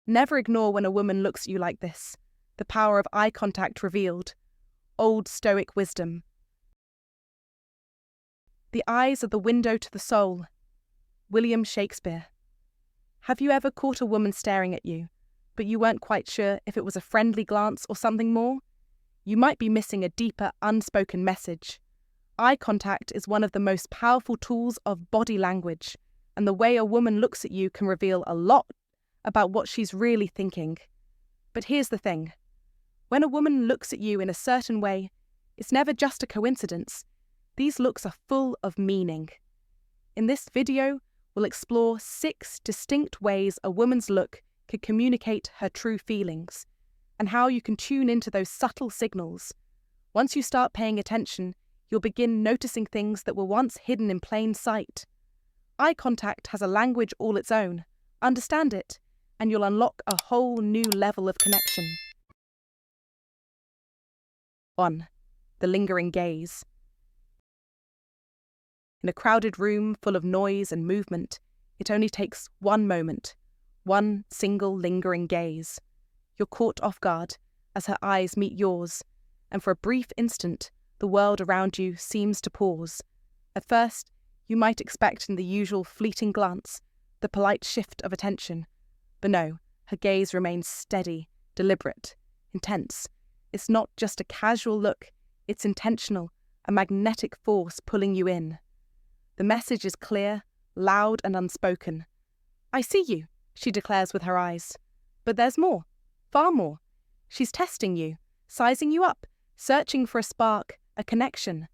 Never ignore when a woman looks at you like this. The power of eye contact revealed. Old Stoic Wisdom. The eyes are the window to the soul. William Shakespeare. Have you ever caught a woman staring at you, but you weren't quite sure if it was a friendly glance or something more? You might be missing a deeper, unspoken message. Eye contact is one of the most powerful tools of body language, and the way a woman looks at you can reveal a lot about what she's really thinking. But here's the thing. When a woman looks at you in a certain way, it's never just a coincidence. These looks are full of meaning. In this video, we'll explore 6 distinct ways a woman's look could communicate her true feelings, and how you can tune into those subtle signals. Once you start paying attention, you'll begin noticing things that were once hidden in plain sight. Eye contact has a language all its own. Understand it, and you'll unlock a whole new level of connection. 1. The lingering gaze. In a crowded room full of noise and movement, it only takes one moment, one single lingering gaze. You're caught off guard as her eyes meet yours, and for a brief instant, the world around you seems to pause. At first, you might expect in the usual fleeting glance the polite shift of attention. But no, her gaze remains steady, deliberate, intense. It's not just a casual look, it's intentional, a magnetic force pulling you in. The message is clear, loud and unspoken. I see you, she declares with her eyes. But there's more, far more. She's testing you, sizing you up, searching for a spark, a connection.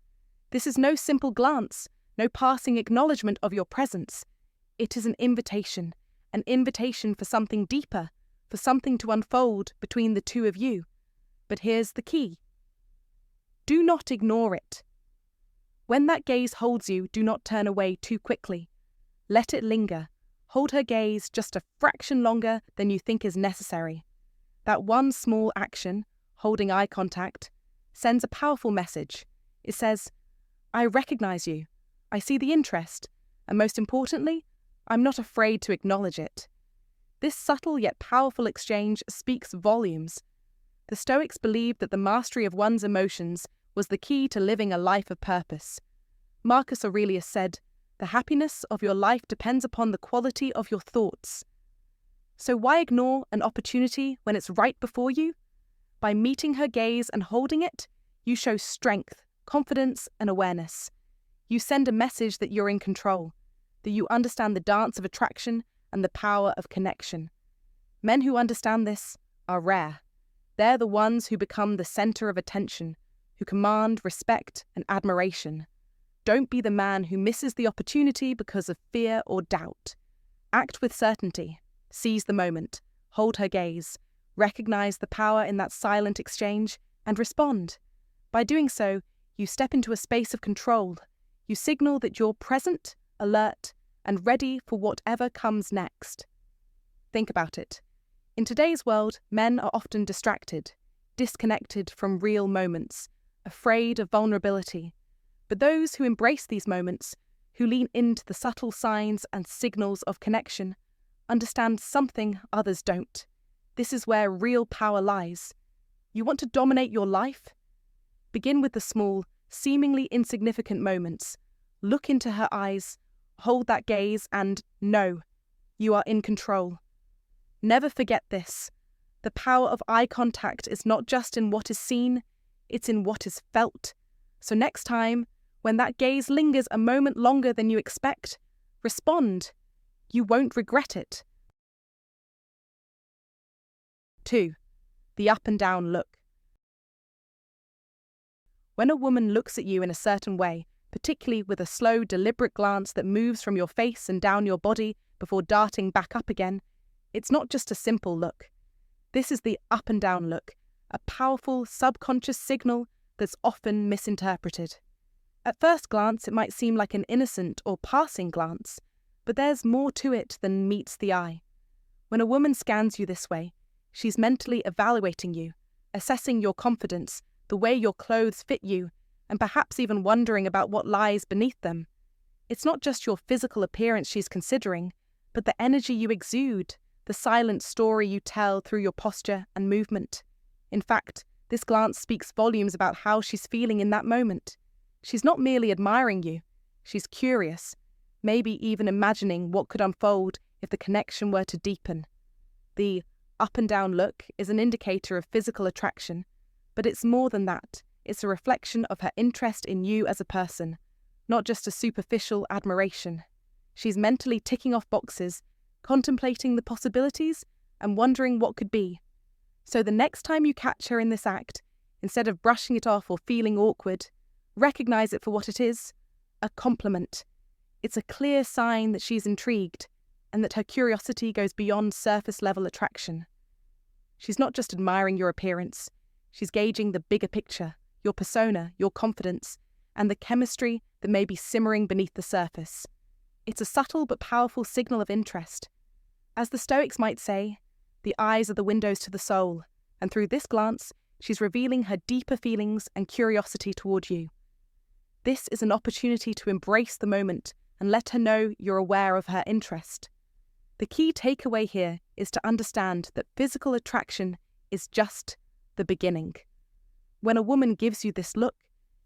This is no simple glance, no passing acknowledgement of your presence. It is an invitation for something deeper, for something to unfold between the two of you. But here's the key. Do not ignore it. When that gaze holds you, do not turn away too quickly. Let it linger. Hold her gaze just a fraction longer than you think is necessary. That one small action, holding eye contact, sends a powerful message. It says, I recognize you, I see the interest, and most importantly, I'm not afraid to acknowledge it. This subtle yet powerful exchange speaks volumes. The Stoics believed that the mastery of one's emotions was the key to living a life of purpose. Marcus Aurelius said, the happiness of your life depends upon the quality of your thoughts. So why ignore an opportunity when it's right before you? By meeting her gaze and holding it, you show strength, confidence, and awareness. You send a message that you're in control, that you understand the dance of attraction and the power of connection. Men who understand this are rare. They're the ones who become the center of attention, who command respect and admiration. Don't be the man who misses the opportunity because of fear or doubt. Act with certainty. Seize the moment. Hold her gaze. Recognize the power in that silent exchange and respond. By doing so, you step into a space of control. You signal that you're present, alert, and ready for whatever comes next. Think about it. In today's world, men are often distracted, disconnected from real moments, afraid of vulnerability. But those who embrace these moments, who lean into the subtle signs and signals of connection, understand something others don't. This is where real power lies. You want to dominate your life? Begin with the small, seemingly insignificant moments. Look into her eyes, hold that gaze, and know you are in control. Never forget this. The power of eye contact is not just in what is seen, it's in what is felt. So next time, when that gaze lingers a moment longer than you expect, respond. You won't regret it. 2. The up and down look. When a woman looks at you in a certain way, particularly with a slow, deliberate glance that moves from your face and down your body before darting back up again, it's not just a simple look. This is the up and down look, a powerful subconscious signal that's often misinterpreted. At first glance, it might seem like an innocent or passing glance, but there's more to it than meets the eye. When a woman scans you this way, she's mentally evaluating you, assessing your confidence, the way your clothes fit you, and perhaps even wondering about what lies beneath them. It's not just your physical appearance she's considering, but the energy you exude, the the silent story you tell through your posture and movement. In fact, this glance speaks volumes about how she's feeling in that moment. She's not merely admiring you, she's curious, maybe even imagining what could unfold if the connection were to deepen. The up and down look is an indicator of physical attraction, but it's more than that. It's a reflection of her interest in you as a person, not just a superficial admiration. She's mentally ticking off boxes, contemplating the possibilities, and wondering what could be. So the next time you catch her in this act, instead of brushing it off or feeling awkward, recognize it for what it is, a compliment. It's a clear sign that she's intrigued, and that her curiosity goes beyond surface-level attraction. She's not just admiring your appearance, she's gauging the bigger picture, your persona, your confidence, and the chemistry that may be simmering beneath the surface. It's a subtle but powerful signal of interest. As the Stoics might say, the eyes are the windows to the soul, and through this glance, she's revealing her deeper feelings and curiosity toward you. This is an opportunity to embrace the moment and let her know you're aware of her interest. The key takeaway here is to understand that physical attraction is just the beginning. When a woman gives you this look,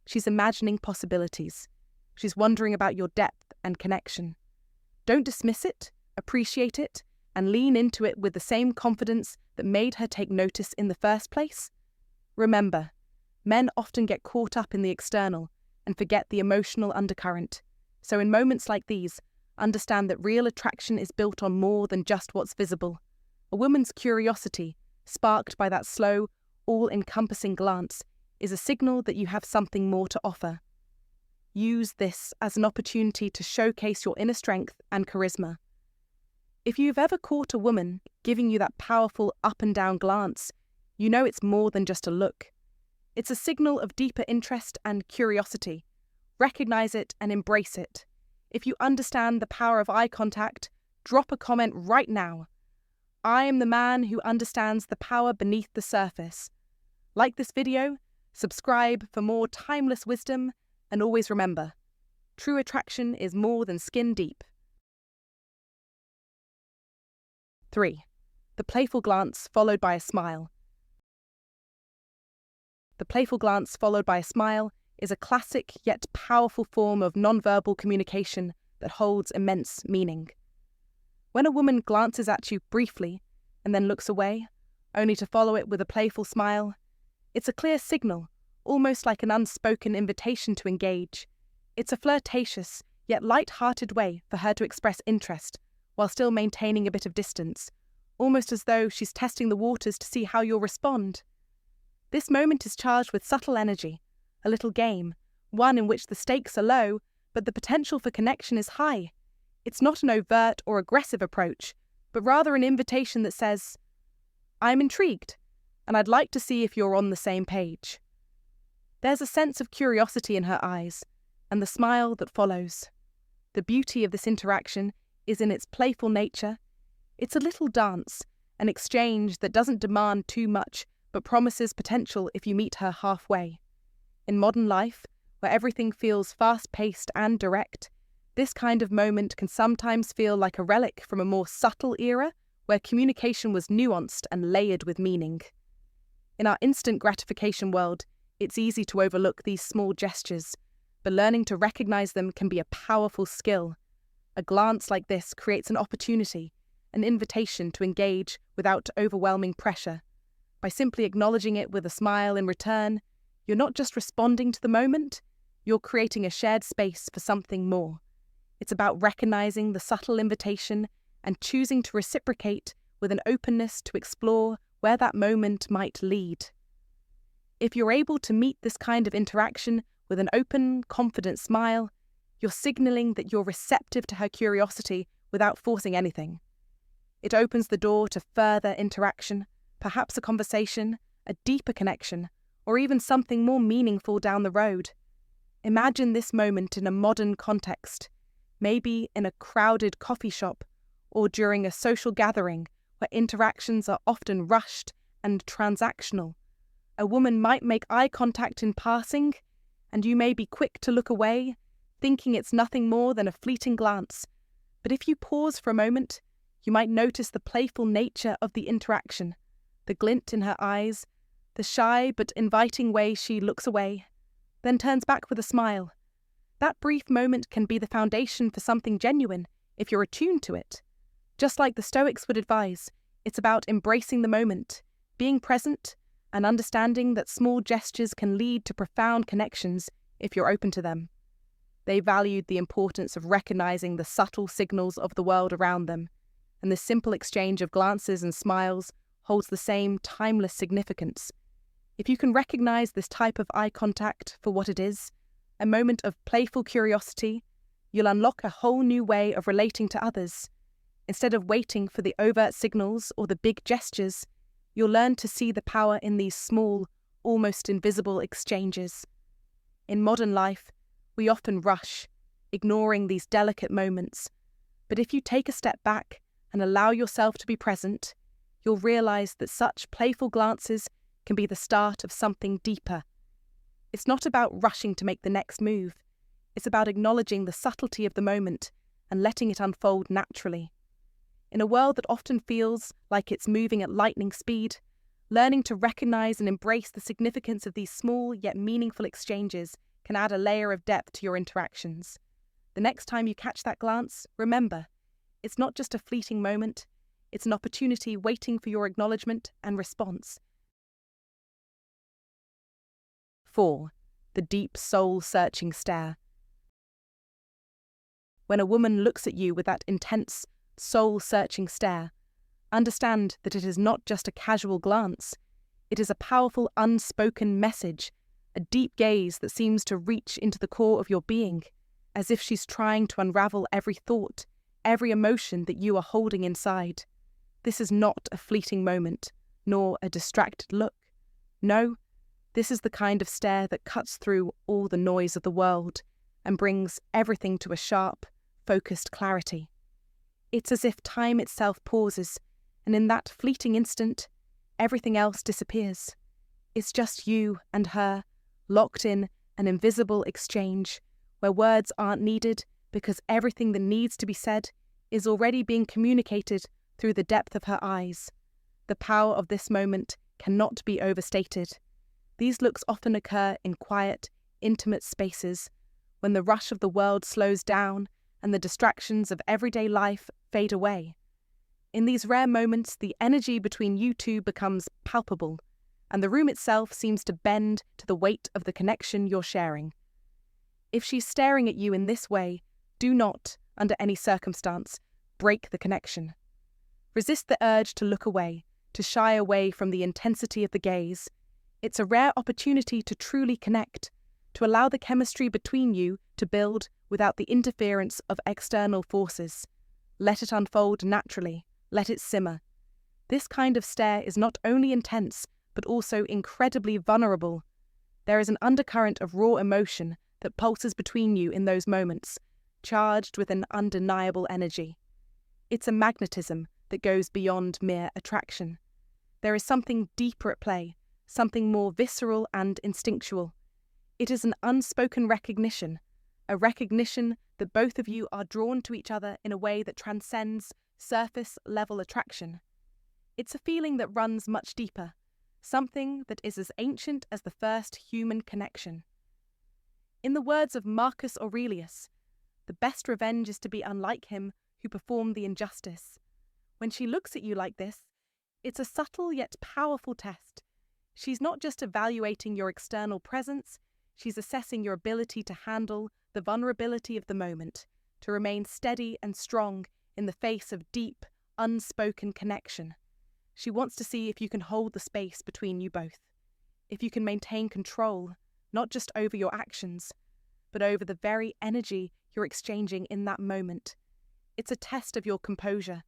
she's imagining possibilities. She's wondering about your depth and connection. Don't dismiss it, appreciate it, and lean into it with the same confidence that made her take notice in the first place. Remember, men often get caught up in the external and forget the emotional undercurrent. So in moments like these, understand that real attraction is built on more than just what's visible. A woman's curiosity, sparked by that slow, all-encompassing glance, is a signal that you have something more to offer. Use this as an opportunity to showcase your inner strength and charisma. If you've ever caught a woman giving you that powerful up and down glance, you know it's more than just a look. It's a signal of deeper interest and curiosity. Recognize it and embrace it. If you understand the power of eye contact, drop a comment right now. I am the man who understands the power beneath the surface. Like this video, subscribe for more timeless wisdom, and always remember, true attraction is more than skin deep. 3. The playful glance followed by a smile. The playful glance followed by a smile is a classic yet powerful form of nonverbal communication that holds immense meaning. When a woman glances at you briefly and then looks away, only to follow it with a playful smile, it's a clear signal, almost like an unspoken invitation to engage. It's a flirtatious yet light-hearted way for her to express interest while still maintaining a bit of distance, almost as though she's testing the waters to see how you'll respond. This moment is charged with subtle energy, a little game, one in which the stakes are low, but the potential for connection is high. It's not an overt or aggressive approach, but rather an invitation that says, "I'm intrigued, and I'd like to see if you're on the same page." There's a sense of curiosity in her eyes, and the smile that follows. The beauty of this interaction is in its playful nature. It's a little dance, an exchange that doesn't demand too much, but promises potential if you meet her halfway. In modern life, where everything feels fast-paced and direct, this kind of moment can sometimes feel like a relic from a more subtle era where communication was nuanced and layered with meaning. In our instant gratification world, it's easy to overlook these small gestures, but learning to recognize them can be a powerful skill. A glance like this creates an opportunity, an invitation to engage without overwhelming pressure. By simply acknowledging it with a smile in return, you're not just responding to the moment, you're creating a shared space for something more. It's about recognizing the subtle invitation and choosing to reciprocate with an openness to explore where that moment might lead. If you're able to meet this kind of interaction with an open, confident smile, you're signaling that you're receptive to her curiosity without forcing anything. It opens the door to further interaction, perhaps a conversation, a deeper connection, or even something more meaningful down the road. Imagine this moment in a modern context, maybe in a crowded coffee shop or during a social gathering where interactions are often rushed and transactional. A woman might make eye contact in passing, and you may be quick to look away, thinking it's nothing more than a fleeting glance. But if you pause for a moment, You might notice the playful nature of the interaction, the glint in her eyes, the shy but inviting way she looks away, then turns back with a smile. That brief moment can be the foundation for something genuine if you're attuned to it. Just like the Stoics would advise, it's about embracing the moment, being present, and understanding that small gestures can lead to profound connections if you're open to them. They valued the importance of recognizing the subtle signals of the world around them, and the simple exchange of glances and smiles holds the same timeless significance. If you can recognize this type of eye contact for what it is, a moment of playful curiosity, you'll unlock a whole new way of relating to others. Instead of waiting for the overt signals or the big gestures, you'll learn to see the power in these small, almost invisible exchanges. In modern life, we often rush, ignoring these delicate moments. But if you take a step back and allow yourself to be present, you'll realize that such playful glances can be the start of something deeper. It's not about rushing to make the next move. It's about acknowledging the subtlety of the moment and letting it unfold naturally. In a world that often feels like it's moving at lightning speed, learning to recognize and embrace the significance of these small yet meaningful exchanges can add a layer of depth to your interactions. The next time you catch that glance, remember, it's not just a fleeting moment, it's an opportunity waiting for your acknowledgement and response. 4. The deep soul-searching stare. When a woman looks at you with that intense, soul-searching stare, understand that it is not just a casual glance. It is a powerful, unspoken message, a deep gaze that seems to reach into the core of your being, as if she's trying to unravel every thought, every emotion that you are holding inside. This is not a fleeting moment, nor a distracted look. No, this is the kind of stare that cuts through all the noise of the world and brings everything to a sharp, focused clarity. It's as if time itself pauses, and in that fleeting instant, everything else disappears. It's just you and her, locked in an invisible exchange, where words aren't needed because everything that needs to be said is already being communicated through the depth of her eyes. The power of this moment cannot be overstated. These looks often occur in quiet, intimate spaces, when the rush of the world slows down and the distractions of everyday life fade away. In these rare moments, the energy between you two becomes palpable, and the room itself seems to bend to the weight of the connection you're sharing. If she's staring at you in this way, do not, under any circumstance, break the connection. Resist the urge to look away, to shy away from the intensity of the gaze. It's a rare opportunity to truly connect, to allow the chemistry between you to build without the interference of external forces. Let it unfold naturally. Let it simmer. This kind of stare is not only intense, but also incredibly vulnerable. There is an undercurrent of raw emotion that pulses between you in those moments, charged with an undeniable energy. It's a magnetism that goes beyond mere attraction. There is something deeper at play, something more visceral and instinctual. It is an unspoken recognition, a recognition that both of you are drawn to each other in a way that transcends surface-level attraction. It's a feeling that runs much deeper, something that is as ancient as the first human connection. In the words of Marcus Aurelius, the best revenge is to be unlike him who performed the injustice. When she looks at you like this, it's a subtle yet powerful test. She's not just evaluating your external presence, she's assessing your ability to handle the vulnerability of the moment, to remain steady and strong in the face of deep, unspoken connection. She wants to see if you can hold the space between you both, if you can maintain control, not just over your actions, but over the very energy you're exchanging in that moment. It's a test of your composure,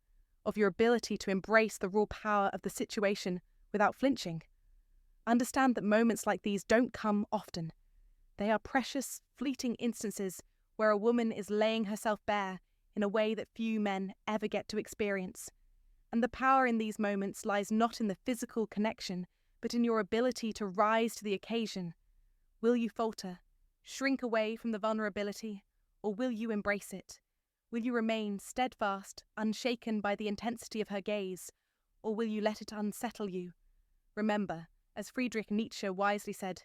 of your ability to embrace the raw power of the situation without flinching. Understand that moments like these don't come often. They are precious, fleeting instances where a woman is laying herself bare in a way that few men ever get to experience. And the power in these moments lies not in the physical connection, but in your ability to rise to the occasion. Will you falter, shrink away from the vulnerability, or will you embrace it? Will you remain steadfast, unshaken by the intensity of her gaze, or will you let it unsettle you? Remember, as Friedrich Nietzsche wisely said,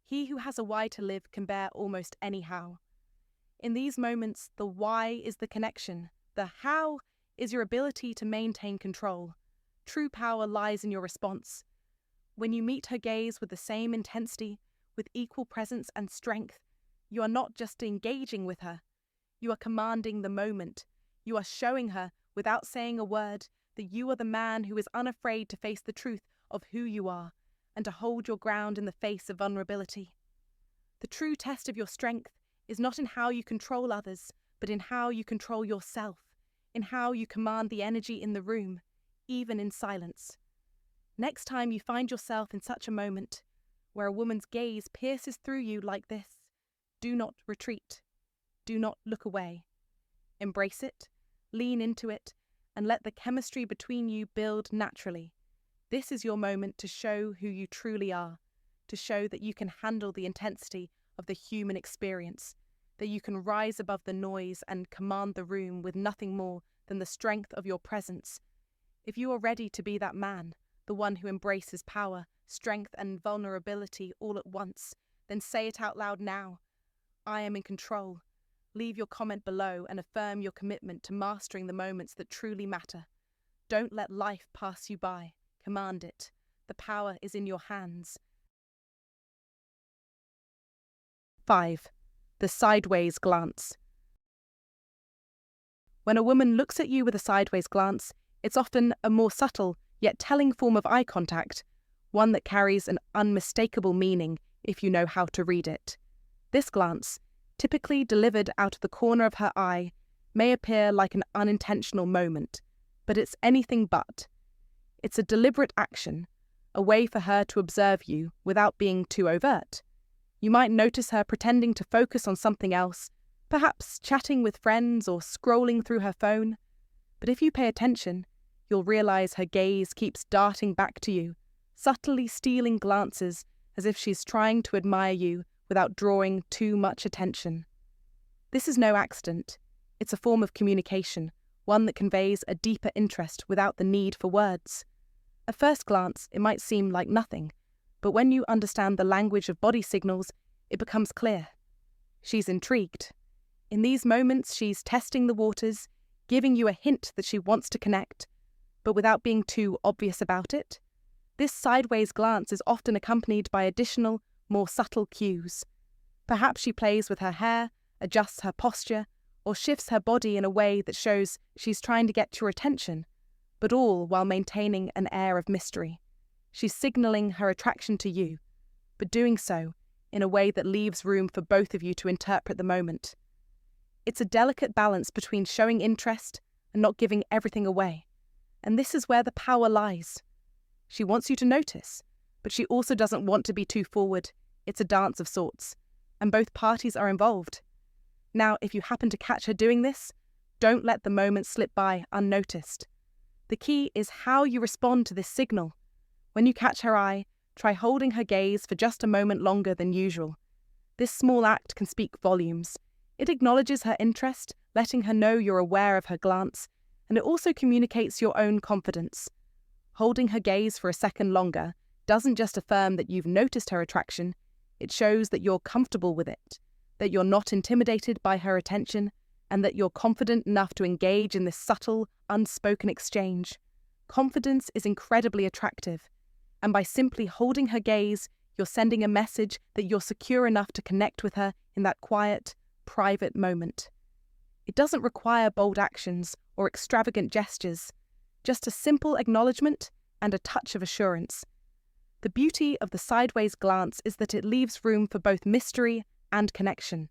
"He who has a why to live can bear almost any how." In these moments, the why is the connection. The how is your ability to maintain control. True power lies in your response. When you meet her gaze with the same intensity, with equal presence and strength, you are not just engaging with her. You are commanding the moment. You are showing her, without saying a word, that you are the man who is unafraid to face the truth of who you are and to hold your ground in the face of vulnerability. The true test of your strength is not in how you control others, but in how you control yourself, in how you command the energy in the room, even in silence. Next time you find yourself in such a moment, where a woman's gaze pierces through you like this, do not retreat. Do not look away. Embrace it, lean into it, and let the chemistry between you build naturally. This is your moment to show who you truly are, to show that you can handle the intensity of the human experience, that you can rise above the noise and command the room with nothing more than the strength of your presence. If you are ready to be that man, the one who embraces power, strength, and vulnerability all at once, then say it out loud now. I am in control. Leave your comment below and affirm your commitment to mastering the moments that truly matter. Don't let life pass you by. Command it. The power is in your hands. 5. The sideways glance. When a woman looks at you with a sideways glance, it's often a more subtle yet telling form of eye contact, one that carries an unmistakable meaning if you know how to read it. This glance, typically delivered out of the corner of her eye, may appear like an unintentional moment, but it's anything but. It's a deliberate action, a way for her to observe you without being too overt. You might notice her pretending to focus on something else, perhaps chatting with friends or scrolling through her phone. But if you pay attention, you'll realize her gaze keeps darting back to you, subtly stealing glances as if she's trying to admire you without drawing too much attention. This is no accident. It's a form of communication, one that conveys a deeper interest without the need for words. At first glance, it might seem like nothing, but when you understand the language of body signals, it becomes clear. She's intrigued. In these moments, she's testing the waters, giving you a hint that she wants to connect, but without being too obvious about it. This sideways glance is often accompanied by additional, more subtle cues. Perhaps she plays with her hair, adjusts her posture, or shifts her body in a way that shows she's trying to get your attention, but all while maintaining an air of mystery. She's signaling her attraction to you, but doing so in a way that leaves room for both of you to interpret the moment. It's a delicate balance between showing interest and not giving everything away, and this is where the power lies. She wants you to notice, but she also doesn't want to be too forward. It's a dance of sorts, and both parties are involved. Now, if you happen to catch her doing this, don't let the moment slip by unnoticed. The key is how you respond to this signal. When you catch her eye, try holding her gaze for just a moment longer than usual. This small act can speak volumes. It acknowledges her interest, letting her know you're aware of her glance, and it also communicates your own confidence. Holding her gaze for a second longer doesn't just affirm that you've noticed her attraction, it shows that you're comfortable with it, that you're not intimidated by her attention, and that you're confident enough to engage in this subtle, unspoken exchange. Confidence is incredibly attractive, and by simply holding her gaze, you're sending a message that you're secure enough to connect with her in that quiet, private moment. It doesn't require bold actions or extravagant gestures, just a simple acknowledgement and a touch of assurance. The beauty of the sideways glance is that it leaves room for both mystery and connection.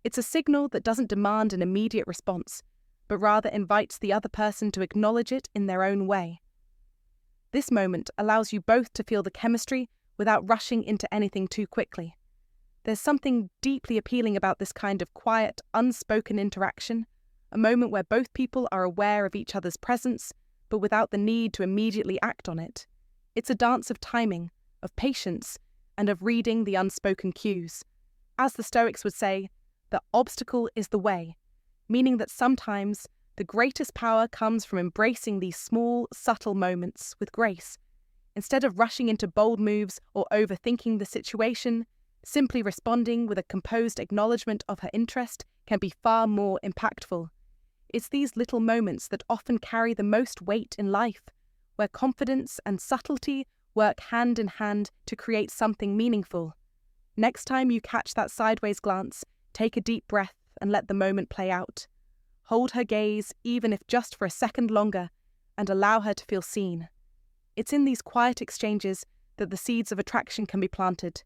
It's a signal that doesn't demand an immediate response, but rather invites the other person to acknowledge it in their own way. This moment allows you both to feel the chemistry without rushing into anything too quickly. There's something deeply appealing about this kind of quiet, unspoken interaction, a moment where both people are aware of each other's presence, but without the need to immediately act on it. It's a dance of timing, of patience, and of reading the unspoken cues. As the Stoics would say, the obstacle is the way. meaning that sometimes the greatest power comes from embracing these small, subtle moments with grace. Instead of rushing into bold moves or overthinking the situation, simply responding with a composed acknowledgement of her interest can be far more impactful. It's these little moments that often carry the most weight in life, where confidence and subtlety work hand in hand to create something meaningful. Next time you catch that sideways glance, take a deep breath and let the moment play out. Hold her gaze, even if just for a second longer, and allow her to feel seen. It's in these quiet exchanges that the seeds of attraction can be planted,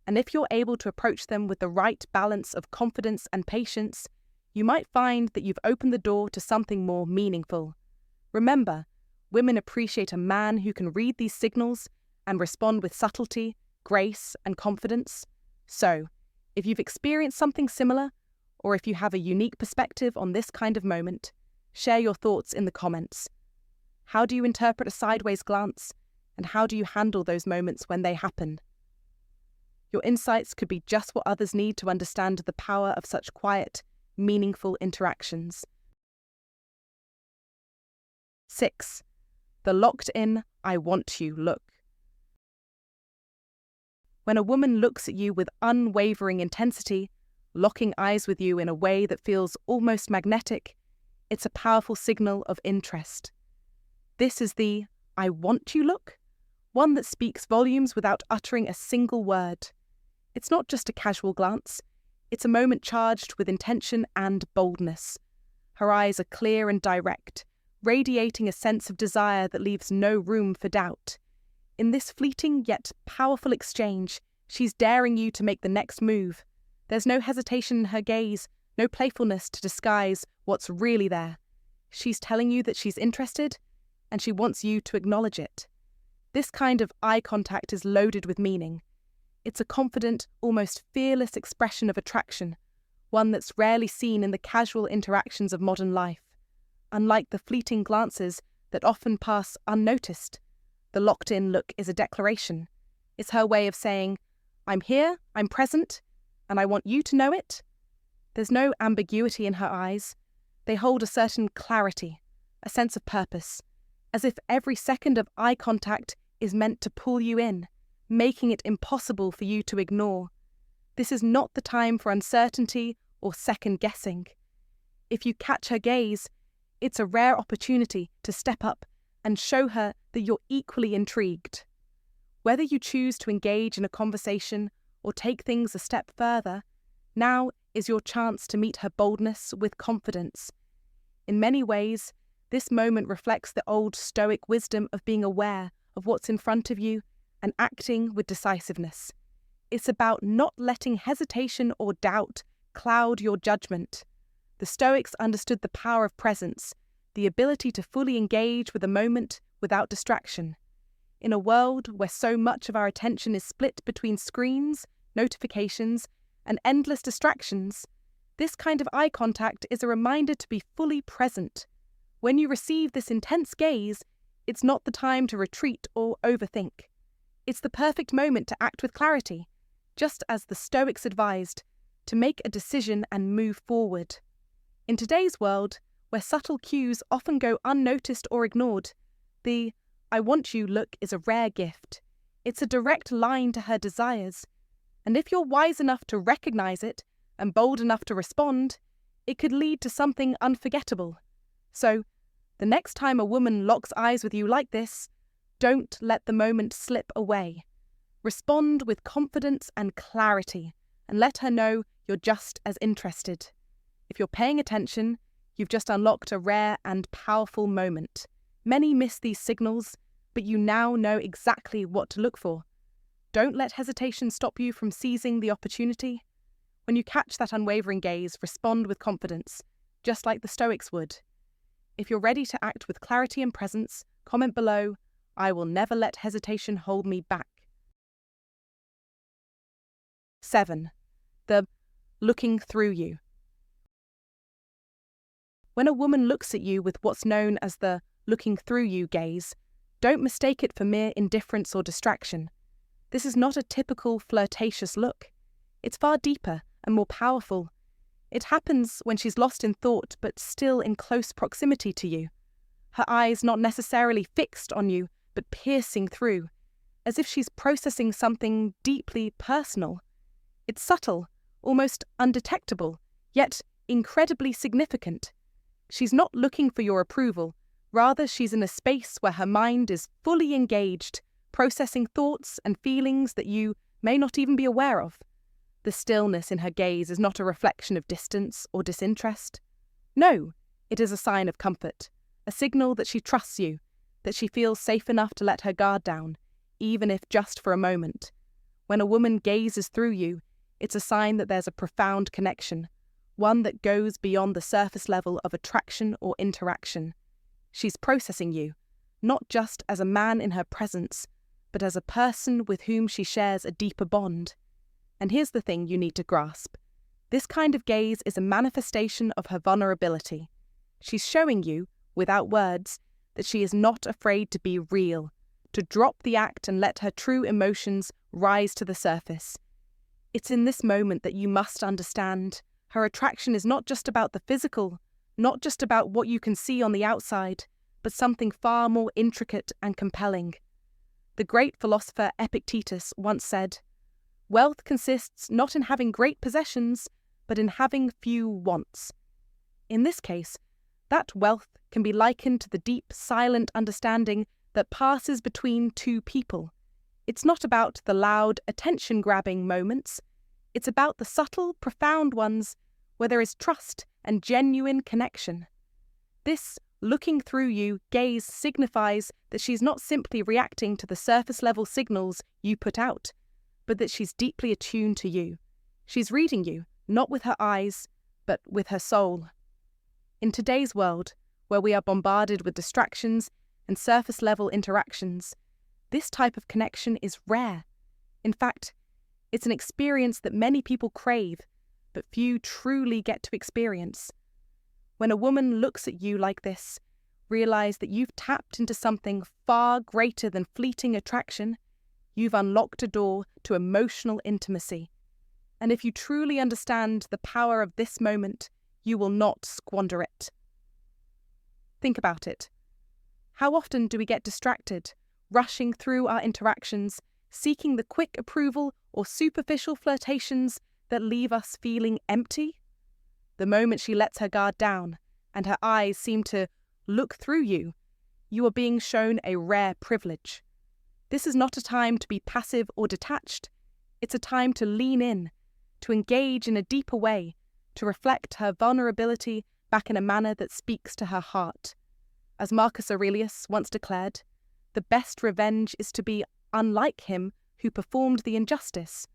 and if you're able to approach them with the right balance of confidence and patience, you might find that you've opened the door to something more meaningful. Remember, women appreciate a man who can read these signals and respond with subtlety, grace, and confidence. So, if you've experienced something similar, or if you have a unique perspective on this kind of moment, share your thoughts in the comments. How do you interpret a sideways glance, and how do you handle those moments when they happen? Your insights could be just what others need to understand the power of such quiet, meaningful interactions. 6. The locked-in, I want you look. When a woman looks at you with unwavering intensity, locking eyes with you in a way that feels almost magnetic, it's a powerful signal of interest. This is the I want you look, one that speaks volumes without uttering a single word. It's not just a casual glance, it's a moment charged with intention and boldness. Her eyes are clear and direct, radiating a sense of desire that leaves no room for doubt. In this fleeting yet powerful exchange, she's daring you to make the next move. There's no hesitation in her gaze, no playfulness to disguise what's really there. She's telling you that she's interested, and she wants you to acknowledge it. This kind of eye contact is loaded with meaning. It's a confident, almost fearless expression of attraction, one that's rarely seen in the casual interactions of modern life. Unlike the fleeting glances that often pass unnoticed, the locked-in look is a declaration. It's her way of saying, I'm here, I'm present, and I want you to know it. There's no ambiguity in her eyes. They hold a certain clarity, a sense of purpose, as if every second of eye contact is meant to pull you in, making it impossible for you to ignore. This is not the time for uncertainty or second-guessing. If you catch her gaze, it's a rare opportunity to step up and show her that you're equally intrigued. Whether you choose to engage in a conversation or take things a step further, now is your chance to meet her boldness with confidence. In many ways, this moment reflects the old Stoic wisdom of being aware of what's in front of you and acting with decisiveness. It's about not letting hesitation or doubt cloud your judgment. The Stoics understood the power of presence, the ability to fully engage with a moment without distraction. In a world where so much of our attention is split between screens, notifications, and endless distractions, this kind of eye contact is a reminder to be fully present. When you receive this intense gaze, it's not the time to retreat or overthink. It's the perfect moment to act with clarity, just as the Stoics advised, to make a decision and move forward. In today's world, where subtle cues often go unnoticed or ignored, the I want you look is a rare gift. It's a direct line to her desires. And if you're wise enough to recognize it and bold enough to respond, it could lead to something unforgettable. So, the next time a woman locks eyes with you like this, don't let the moment slip away. Respond with confidence and clarity, and let her know you're just as interested. If you're paying attention, you've just unlocked a rare and powerful moment. Many miss these signals, but you now know exactly what to look for. Don't let hesitation stop you from seizing the opportunity. When you catch that unwavering gaze, respond with confidence, just like the Stoics would. If you're ready to act with clarity and presence, comment below, I will never let hesitation hold me back. 7. The looking through you. When a woman looks at you with what's known as the looking through you gaze, don't mistake it for mere indifference or distraction. This is not a typical flirtatious look. It's far deeper and more powerful. It happens when she's lost in thought but still in close proximity to you. Her eyes not necessarily fixed on you but piercing through, as if she's processing something deeply personal. It's subtle, almost undetectable, yet incredibly significant. She's not looking for your approval. Rather, she's in a space where her mind is fully engaged, processing thoughts and feelings that you may not even be aware of. The stillness in her gaze is not a reflection of distance or disinterest. No, it is a sign of comfort, a signal that she trusts you, that she feels safe enough to let her guard down, even if just for a moment. When a woman gazes through you, it's a sign that there's a profound connection, one that goes beyond the surface level of attraction or interaction. She's processing you, not just as a man in her presence, but as a person with whom she shares a deeper bond. And here's the thing you need to grasp. This kind of gaze is a manifestation of her vulnerability. She's showing you, without words, that she is not afraid to be real, to drop the act and let her true emotions rise to the surface. It's in this moment that you must understand her attraction is not just about the physical, not just about what you can see on the outside, but something far more intricate and compelling. The great philosopher Epictetus once said, "Wealth consists not in having great possessions, but in having few wants." In this case, that wealth can be likened to the deep, silent understanding that passes between two people. It's not about the loud, attention-grabbing moments. It's about the subtle, profound ones where there is trust and genuine connection. This looking through you gaze signifies that she's not simply reacting to the surface-level signals you put out, but that she's deeply attuned to you. She's reading you, not with her eyes, but with her soul. In today's world, where we are bombarded with distractions and surface-level interactions, this type of connection is rare. In fact, it's an experience that many people crave, but few truly get to experience. When a woman looks at you like this, realize that you've tapped into something far greater than fleeting attraction. You've unlocked a door to emotional intimacy. And if you truly understand the power of this moment, you will not squander it. Think about it. How often do we get distracted, rushing through our interactions, seeking the quick approval or superficial flirtations that leave us feeling empty? The moment she lets her guard down and her eyes seem to look through you, you are being shown a rare privilege. This is not a time to be passive or detached. It's a time to lean in, to engage in a deeper way, to reflect her vulnerability back in a manner that speaks to her heart. As Marcus Aurelius once declared, the best revenge is to be unlike him who performed the injustice.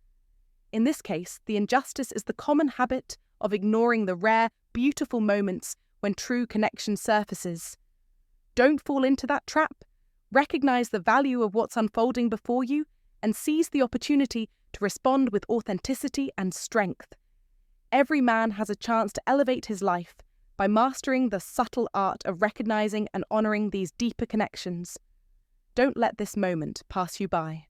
In this case, the injustice is the common habit of ignoring the rare, beautiful moments when true connection surfaces. Don't fall into that trap. Recognize the value of what's unfolding before you and seize the opportunity to respond with authenticity and strength. Every man has a chance to elevate his life by mastering the subtle art of recognizing and honoring these deeper connections. Don't let this moment pass you by.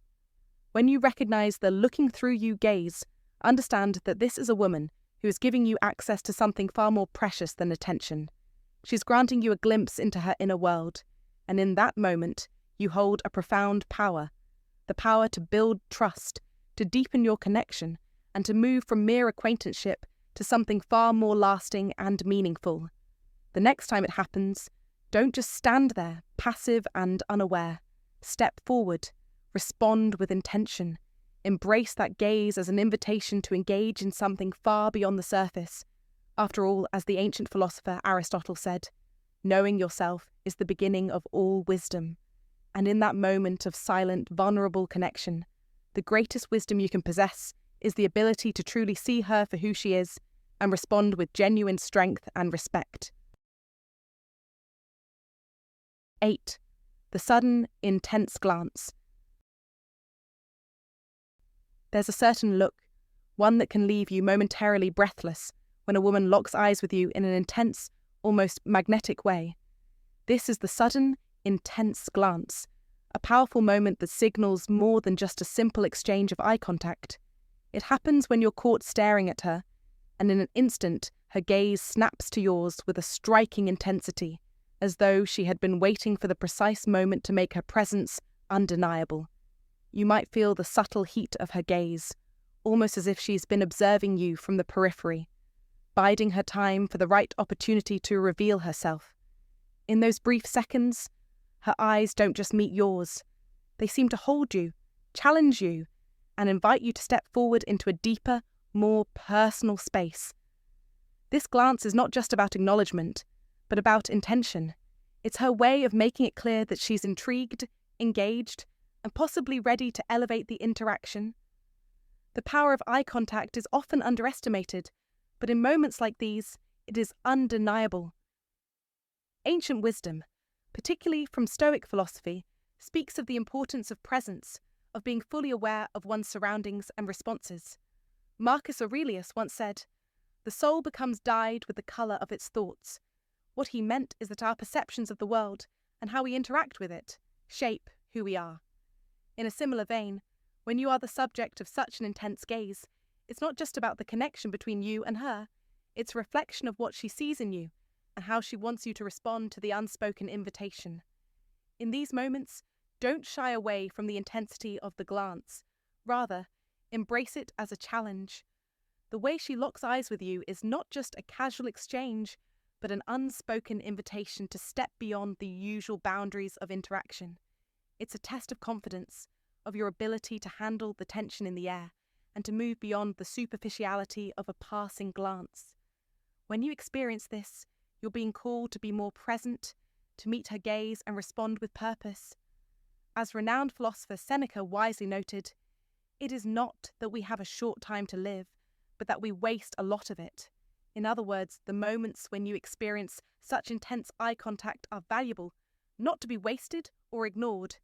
When you recognize the looking through you gaze, understand that this is a woman who is giving you access to something far more precious than attention. She's granting you a glimpse into her inner world, and in that moment, you hold a profound power, the power to build trust, to deepen your connection, and to move from mere acquaintanceship to something far more lasting and meaningful. The next time it happens, don't just stand there, passive and unaware. Step forward, respond with intention. Embrace that gaze as an invitation to engage in something far beyond the surface. After all, as the ancient philosopher Aristotle said, knowing yourself is the beginning of all wisdom. And in that moment of silent, vulnerable connection, the greatest wisdom you can possess is the ability to truly see her for who she is and respond with genuine strength and respect. 8. The sudden, intense glance. There's a certain look, one that can leave you momentarily breathless when a woman locks eyes with you in an intense, almost magnetic way. This is the sudden, intense glance, a powerful moment that signals more than just a simple exchange of eye contact. It happens when you're caught staring at her, and in an instant, Her gaze snaps to yours with a striking intensity, as though she had been waiting for the precise moment to make her presence undeniable. You might feel the subtle heat of her gaze, almost as if she's been observing you from the periphery, biding her time for the right opportunity to reveal herself. In those brief seconds, her eyes don't just meet yours. They seem to hold you, challenge you, and invite you to step forward into a deeper, more personal space. This glance is not just about acknowledgement, but about intention. It's her way of making it clear that she's intrigued, engaged, and possibly ready to elevate the interaction. The power of eye contact is often underestimated, but in moments like these, it is undeniable. Ancient wisdom, particularly from Stoic philosophy, speaks of the importance of presence, of being fully aware of one's surroundings and responses. Marcus Aurelius once said, "The soul becomes dyed with the colour of its thoughts." What he meant is that our perceptions of the world and how we interact with it shape who we are. In a similar vein, when you are the subject of such an intense gaze, it's not just about the connection between you and her, it's a reflection of what she sees in you and how she wants you to respond to the unspoken invitation. In these moments, don't shy away from the intensity of the glance. Rather, embrace it as a challenge. The way she locks eyes with you is not just a casual exchange, but an unspoken invitation to step beyond the usual boundaries of interaction. It's a test of confidence, of your ability to handle the tension in the air, and to move beyond the superficiality of a passing glance. When you experience this, you're being called to be more present, to meet her gaze and respond with purpose. As renowned philosopher Seneca wisely noted, "It is not that we have a short time to live, but that we waste a lot of it." In other words, the moments when you experience such intense eye contact are valuable, not to be wasted or ignored.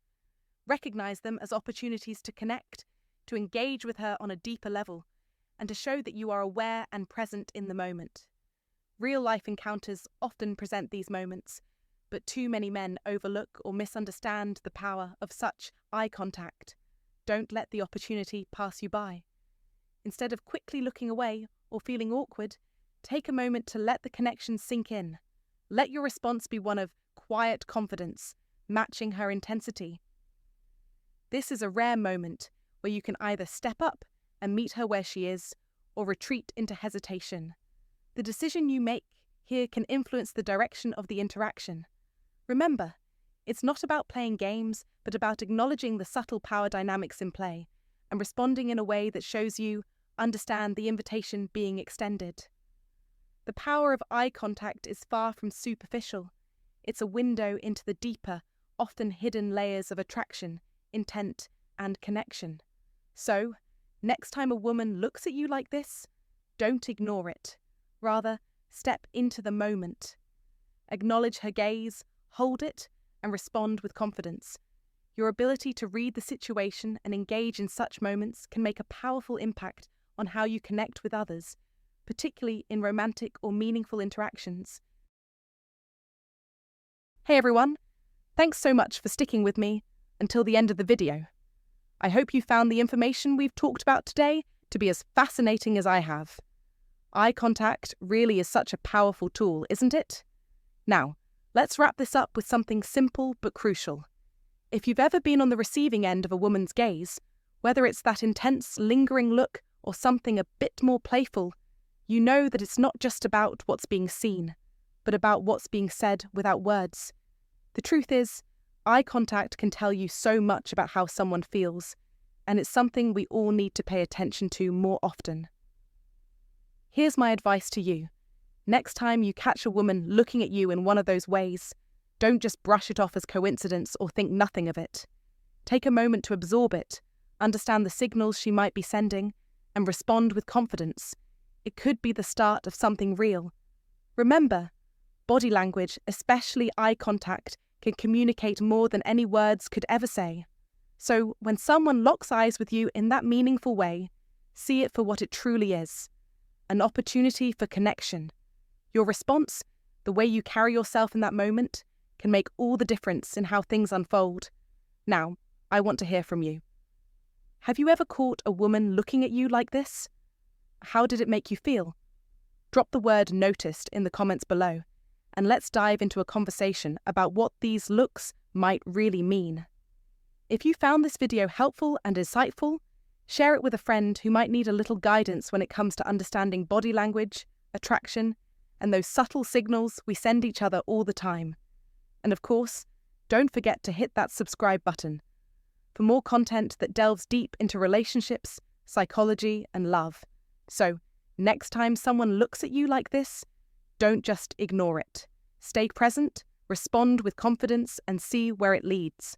Recognize them as opportunities to connect, to engage with her on a deeper level, and to show that you are aware and present in the moment. Real-life encounters often present these moments, but too many men overlook or misunderstand the power of such eye contact. Don't let the opportunity pass you by. Instead of quickly looking away or feeling awkward, take a moment to let the connection sink in. Let your response be one of quiet confidence, matching her intensity. This is a rare moment where you can either step up and meet her where she is, or retreat into hesitation. The decision you make here can influence the direction of the interaction. Remember, it's not about playing games, but about acknowledging the subtle power dynamics in play and responding in a way that shows you understand the invitation being extended. The power of eye contact is far from superficial. It's a window into the deeper, often hidden layers of attraction, intent, and connection. So, next time a woman looks at you like this, don't ignore it. Rather, step into the moment. Acknowledge her gaze, hold it, and respond with confidence. Your ability to read the situation and engage in such moments can make a powerful impact on how you connect with others, particularly in romantic or meaningful interactions. Hey everyone, thanks so much for sticking with me until the end of the video. I hope you found the information we've talked about today to be as fascinating as I have. Eye contact really is such a powerful tool, isn't it? Now, let's wrap this up with something simple but crucial. If you've ever been on the receiving end of a woman's gaze, whether it's that intense, lingering look or something a bit more playful, you know that it's not just about what's being seen, but about what's being said without words. The truth is, eye contact can tell you so much about how someone feels, and it's something we all need to pay attention to more often. Here's my advice to you. Next time you catch a woman looking at you in one of those ways, don't just brush it off as coincidence or think nothing of it. Take a moment to absorb it, understand the signals she might be sending, and respond with confidence. It could be the start of something real. Remember, body language, especially eye contact, can communicate more than any words could ever say. So when someone locks eyes with you in that meaningful way, see it for what it truly is, an opportunity for connection. Your response, the way you carry yourself in that moment, can make all the difference in how things unfold. Now, I want to hear from you. Have you ever caught a woman looking at you like this? How did it make you feel? Drop the word noticed in the comments below, and let's dive into a conversation about what these looks might really mean. If you found this video helpful and insightful, share it with a friend who might need a little guidance when it comes to understanding body language, attraction, and those subtle signals we send each other all the time. And of course, don't forget to hit that subscribe button for more content that delves deep into relationships, psychology, and love. So, next time someone looks at you like this, don't just ignore it. Stay present, respond with confidence, and see where it leads.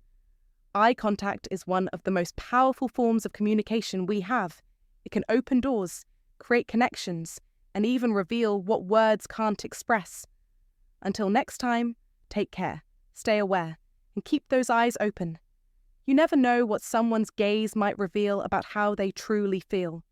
Eye contact is one of the most powerful forms of communication we have. It can open doors, create connections, and even reveal what words can't express. Until next time, take care, stay aware, and keep those eyes open. You never know what someone's gaze might reveal about how they truly feel.